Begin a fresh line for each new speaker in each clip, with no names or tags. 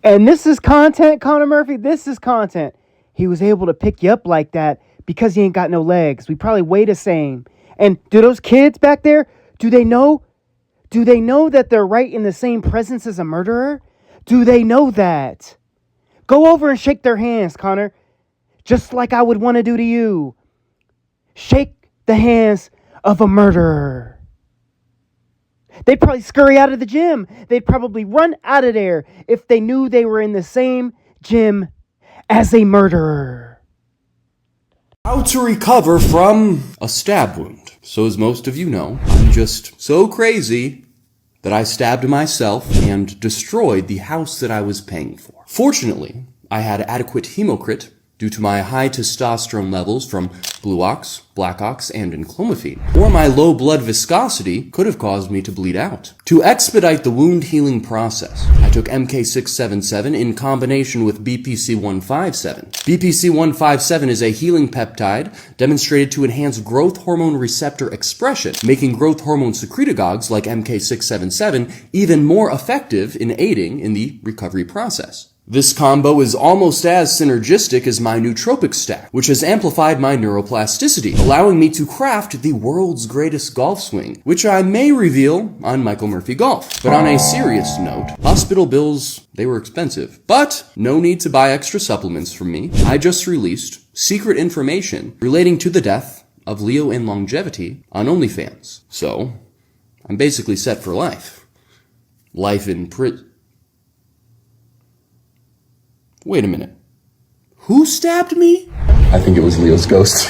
And this is content, Connor Murphy. This is content. He was able to pick you up like that because he ain't got no legs. We probably weigh the same. And do those kids back there, do they know? Do they know that they're right in the same presence as a murderer? Do they know that? Go over and shake their hands, Connor. Just like I would want to do to you. Shake the hands of a murderer. They'd probably scurry out of the gym. They'd probably run out of there if they knew they were in the same gym as a murderer.
How to recover from a stab wound. So as most of you know, I'm just so crazy that I stabbed myself and destroyed the house that I was paying for. Fortunately, I had adequate hemocrit due to my high testosterone levels from Blue Ox, Black Ox, and enclomiphene, or my low blood viscosity could have caused me to bleed out. To expedite the wound healing process, I took MK677 in combination with BPC157. BPC157 is a healing peptide demonstrated to enhance growth hormone receptor expression, making growth hormone secretagogues like MK677 even more effective in aiding in the recovery process. This combo is almost as synergistic as my nootropic stack, which has amplified my neuroplasticity, allowing me to craft the world's greatest golf swing, which I may reveal on Michael Murphy Golf. But on a serious note, hospital bills, they were expensive. But no need to buy extra supplements from me. I just released secret information relating to the death of Leo and longevity on OnlyFans. So, I'm basically set for life. Life in prison. Wait a minute. Who stabbed me? I think it was Leo's ghost.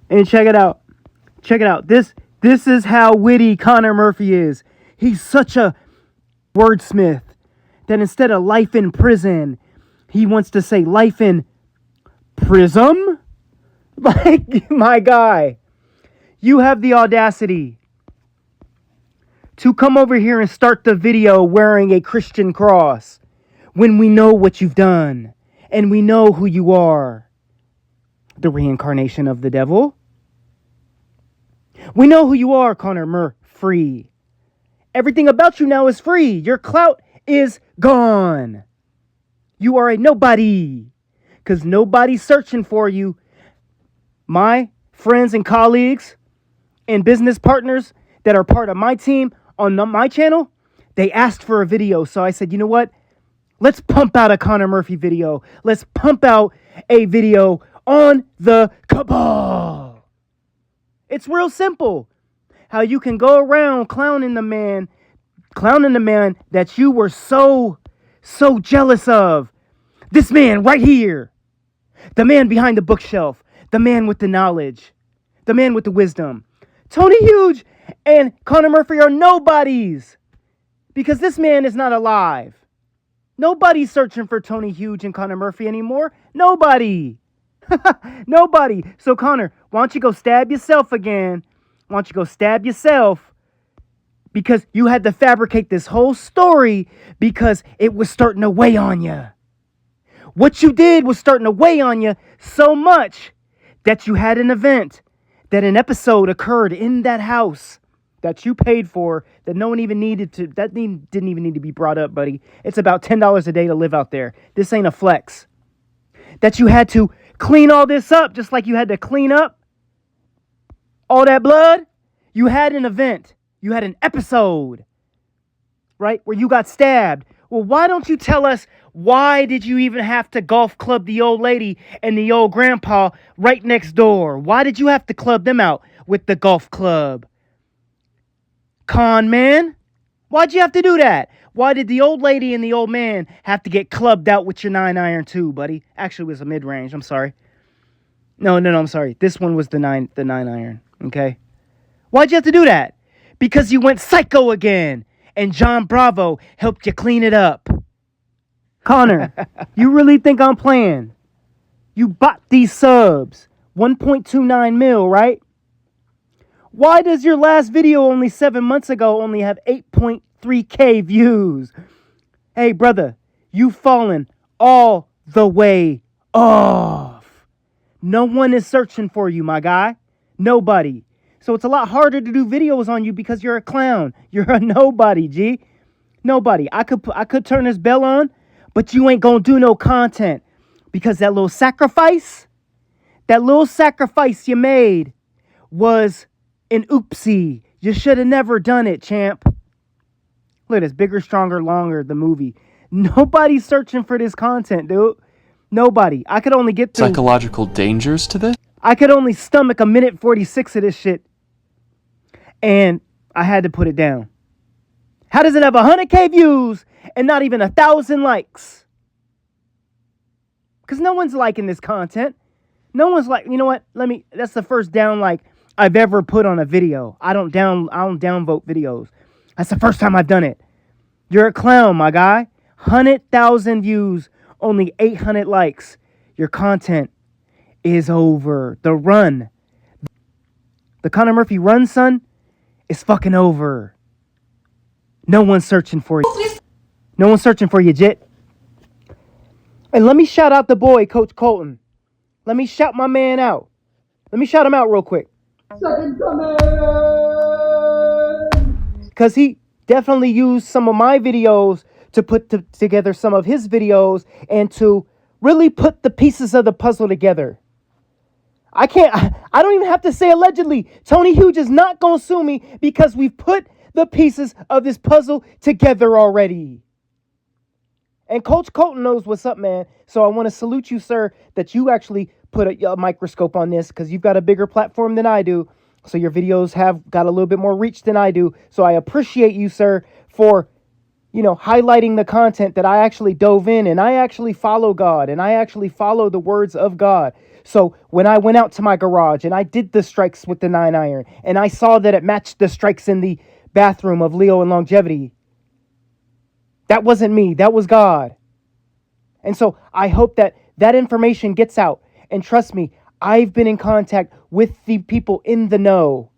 And check it out. Check it out. This is how witty Connor Murphy is. He's such a wordsmith that instead of life in prison, he wants to say life in prism? Like, my guy, you have the audacity to come over here and start the video wearing a Christian cross when we know what you've done. And we know who you are. The reincarnation of the devil. We know who you are, Connor Murphy. Everything about you now is free. Your clout is gone. You are a nobody. Because nobody's searching for you. My friends and colleagues and business partners that are part of my team on my channel, they asked for a video. So I said, you know what? Let's pump out a Connor Murphy video. Let's pump out a video on the CABAL. It's real simple. How you can go around clowning the man that you were so jealous of. This man right here. The man behind the bookshelf. The man with the knowledge. The man with the wisdom. Tony Huge and Connor Murphy are nobodies. Because this man is not alive. Nobody's searching for Tony Huge and Connor Murphy anymore. Nobody. Nobody. So, Connor, why don't you go stab yourself again? Why don't you go stab yourself? Because you had to fabricate this whole story because it was starting to weigh on you. What you did was starting to weigh on you so much that you had an event, that an episode occurred in that house that you paid for, that no one even needed to, that didn't even need to be brought up, buddy. It's about $10 a day to live out there. This ain't a flex. That you had to clean all this up, just like you had to clean up all that blood. You had an event. You had an episode, right, where you got stabbed. Well, why don't you tell us, why did you even have to golf club the old lady and the old grandpa right next door? Why did you have to club them out with the golf club? Con man, why'd you have to do that? Why did the old lady and the old man have to get clubbed out with your 9-iron too, buddy? Actually, it was a mid-range. I'm sorry. No, I'm sorry. This one was the 9-iron, okay? Why'd you have to do that? Because you went psycho again, and John Bravo helped you clean it up. Connor, you really think I'm playing? You bought these subs, 1.29 mil, right? Why does your last video only 7 months ago only have 8.3K views? Hey, brother, you've fallen all the way off. No one is searching for you, my guy. Nobody. So it's a lot harder to do videos on you because you're a clown. You're a nobody, G. Nobody. I could turn this bell on, but you ain't gonna do no content because that little sacrifice you made was an oopsie. You should have never done it, champ. Look at this, bigger, stronger, longer, the movie. Nobody's searching for this content, dude. Nobody. I could only get through...
Psychological dangers to this?
I could only stomach a minute 46 of this shit. And I had to put it down. How does it have 100K views and not even 1,000 likes? Because no one's liking this content. No one's like, you know what? That's the first down like I've ever put on a video. I don't downvote videos. That's the first time I've done it. You're a clown, my guy. 100,000 views, only 800 likes. Your content is over. The run. The Conor Murphy run, son, is fucking over. No one's searching for you. No one's searching for you, Jit. And let me shout out the boy, Coach Colton. Let me shout my man out. Let me shout him out real quick.
Second coming!
Because he definitely used some of my videos to put together some of his videos and to really put the pieces of the puzzle together. I don't even have to say allegedly. Tony Hughes is not going to sue me because we've put the pieces of this puzzle together already. And Coach Colton knows what's up, man. So I want to salute you, sir, that you actually put a microscope on this because you've got a bigger platform than I do. So your videos have got a little bit more reach than I do. So I appreciate you, sir, for, highlighting the content that I actually dove in, and I actually follow God, and I actually follow the words of God. So when I went out to my garage and I did the strikes with the 9-iron, and I saw that it matched the strikes in the bathroom of Leo and Longevity, that wasn't me. That was God. And so I hope that that information gets out. And trust me, I've been in contact with the people in the know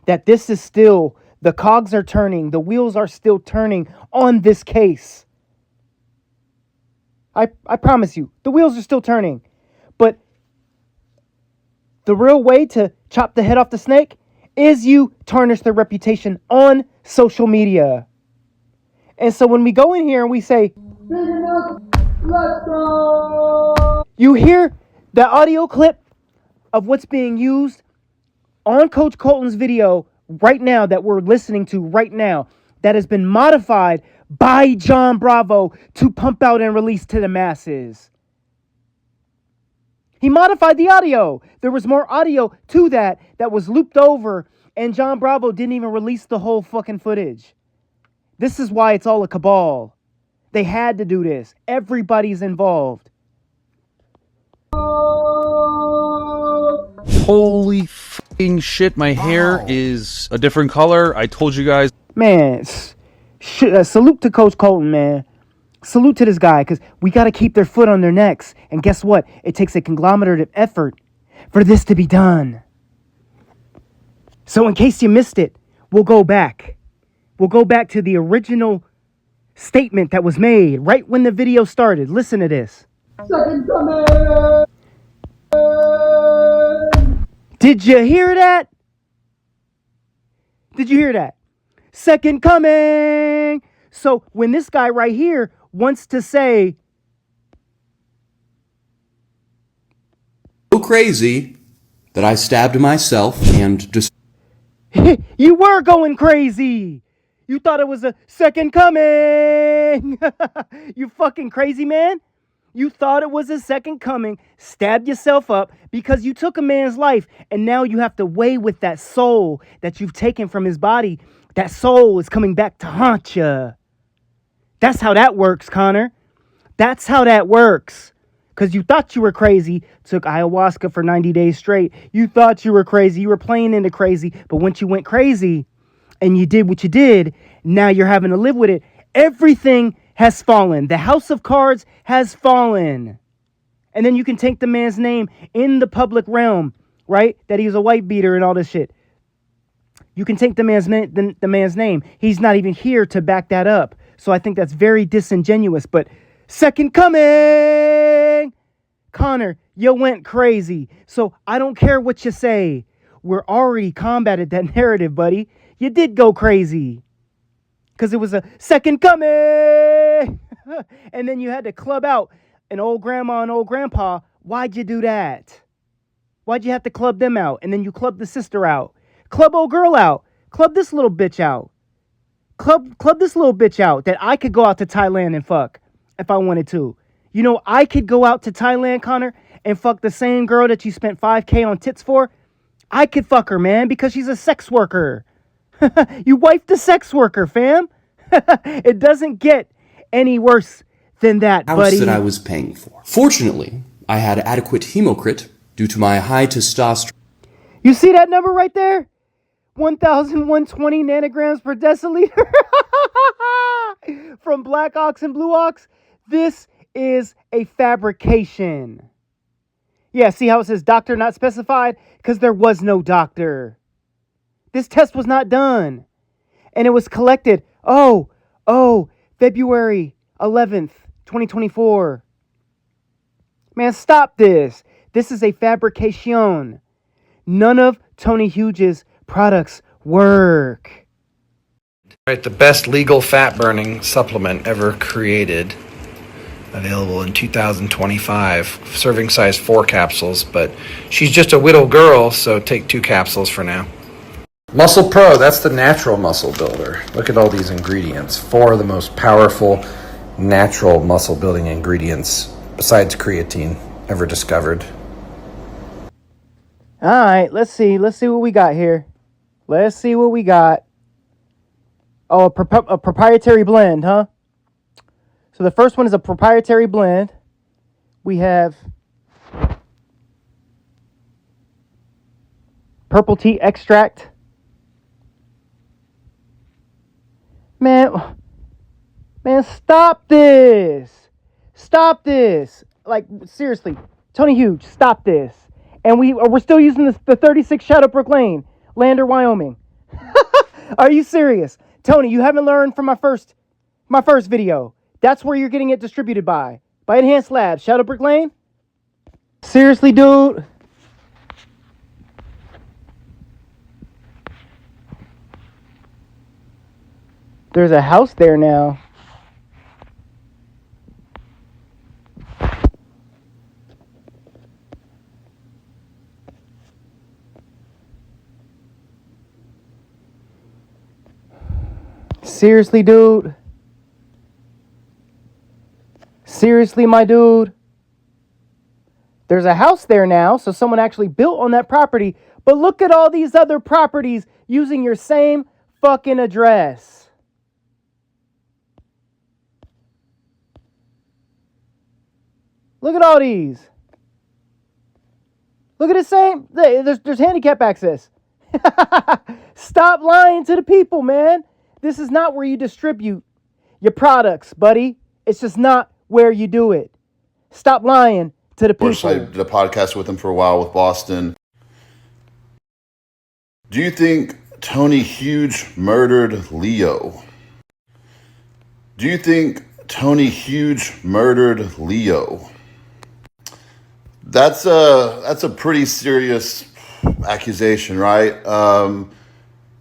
that this is still, the cogs are turning, the wheels are still turning on this case. I promise you, the wheels are still turning. But the real way to chop the head off the snake is you tarnish their reputation on social media. And so when we go in here and we say,
Let's go!
You hear the audio clip of what's being used on Coach Colton's video right now that we're listening to right now that has been modified by John Bravo to pump out and release to the masses. He modified the audio. There was more audio to that was looped over, and John Bravo didn't even release the whole fucking footage. This is why it's all a cabal. They had to do this. Everybody's involved.
Holy fucking shit, my hair is a different color. I told you guys.
Man, salute to Coach Colton, man. Salute to this guy, because we got to keep their foot on their necks. And guess what? It takes a conglomerate of effort for this to be done. So in case you missed it, we'll go back. We'll go back to the original statement that was made right when the video started. Listen to this.
Second coming!
Did you hear that? Did you hear that? Second coming! So when this guy right here wants to say,
So crazy that I stabbed myself and
you were going crazy. You thought it was a second coming. You fucking crazy, man. You thought it was a second coming, stabbed yourself up because you took a man's life, and now you have to weigh with that soul that you've taken from his body. That soul is coming back to haunt you. That's how that works, Connor. That's how that works. Because you thought you were crazy, took ayahuasca for 90 days straight. You thought you were crazy. You were playing into crazy. But once you went crazy and you did what you did, now you're having to live with it. Everything has fallen. The house of cards has fallen. And then you can take the man's name in the public realm, right? That he's a white beater and all this shit. You can take the man's name. He's not even here to back that up. So I think that's very disingenuous. But second coming! Connor, you went crazy. So I don't care what you say. We're already combated that narrative, buddy. You did go crazy. Because it was a second coming! And then you had to club out an old grandma and old grandpa. Why'd you do that? Why'd you have to club them out? And then you club the sister out. Club old girl out. Club this little bitch out. Club this little bitch out that I could go out to Thailand and fuck if I wanted to. You know, I could go out to Thailand, Connor, and fuck the same girl that you spent $5K on tits for. I could fuck her, man, because she's a sex worker. You wifed a sex worker, fam. It doesn't get any worse than that,
house
buddy.
that I was paying for. Fortunately, I had adequate hemocrit due to my high testosterone.
You see that number right there? 1,120 nanograms per deciliter from Black Ox and Blue Ox. This is a fabrication. Yeah, see how it says doctor not specified? Because there was no doctor. This test was not done. And it was collected, February 11th, 2024. Man, stop this. This is a fabrication. None of Tony Huge's products work.
Right, the best legal fat burning supplement ever created. Available in 2025. Serving size 4 capsules, but she's just a little girl, so take 2 capsules for now. Muscle Pro, that's the natural muscle builder. Look at all these ingredients. 4 of the most powerful natural muscle building ingredients, besides creatine, ever discovered.
All right, let's see what we got here. Let's see what we got. Oh, a proprietary blend, huh? So the first one is a proprietary blend. We have purple tea extract. Man, stop this. Stop this. Like, seriously, Tony Huge, stop this. And we're still using the 36 Shadowbrook Lane, Lander, Wyoming. Are you serious? Tony, you haven't learned from my first video. That's where you're getting it distributed by Enhanced Labs, Shadowbrook Lane. Seriously, dude. There's a house there now. Seriously, dude. Seriously, my dude. There's a house there now, so someone actually built on that property. But look at all these other properties using your same fucking address. Look at all these. Look at the same. There's handicap access. Stop lying to the people, man. This is not where you distribute your products, buddy. It's just not where you do it. Stop lying to the people.
Of course, I did a podcast with him for a while with Boston. Do you think Tony Huge murdered Leo? Do you think Tony Huge murdered Leo? That's a pretty serious accusation, right?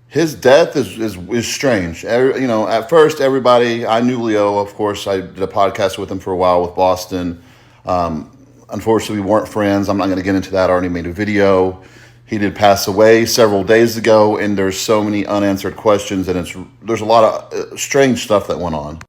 His death is strange. At first, everybody, I knew Leo, of course. I did a podcast with him for a while with Boston. Unfortunately, we weren't friends. I'm not going to get into that. I already made a video. He did pass away several days ago, and there's so many unanswered questions, and there's a lot of strange stuff that went on.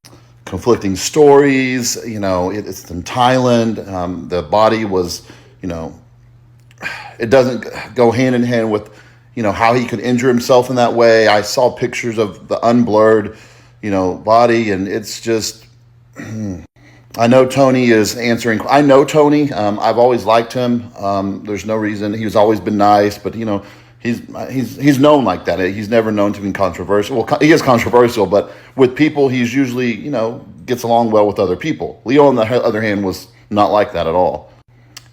Conflicting stories, it's in Thailand. The body was, it doesn't go hand in hand with, how he could injure himself in that way. I saw pictures of the unblurred, body, and it's just, I know Tony is answering. I know Tony. I've always liked him. There's no reason. He's always been nice, but he's known like that. He's never known to be controversial. Well, he is controversial, but with people, he's usually gets along well with other people. Leo, on the other hand, was not like that at all.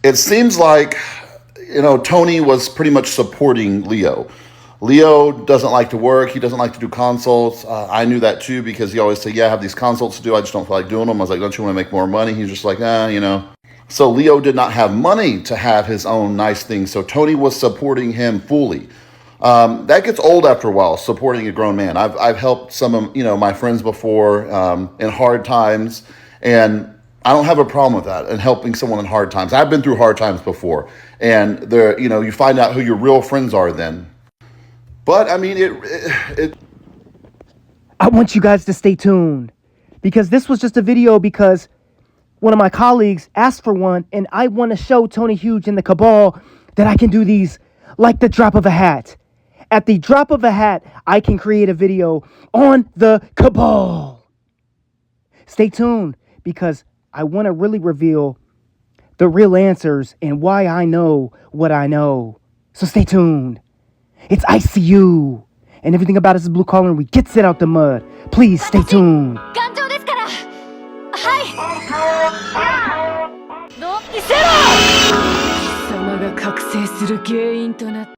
It seems like Tony was pretty much supporting Leo. Leo doesn't like to work. He doesn't like to do consults. I knew that too because he always said, yeah, I have these consults to do. I just don't feel like doing them. I was like, don't you want to make more money? He's just like, So Leo did not have money to have his own nice things. So Tony was supporting him fully. That gets old after a while, supporting a grown man. I've helped some of my friends before in hard times. And I don't have a problem with that and helping someone in hard times. I've been through hard times before, and you find out who your real friends are then. But I mean, it
I want you guys to stay tuned because this was just a video because one of my colleagues asked for one, and I want to show Tony Huge and the Cabal that I can do these like the drop of a hat. At the drop of a hat, I can create a video on the Cabal. Stay tuned because I want to really reveal the real answers and why I know what I know. So stay tuned. It's ICU. And everything about us is blue collar and we gets it out the mud. Please stay tuned.
頑丈ですから。はい。見せろ。貴様が覚醒する原因となった。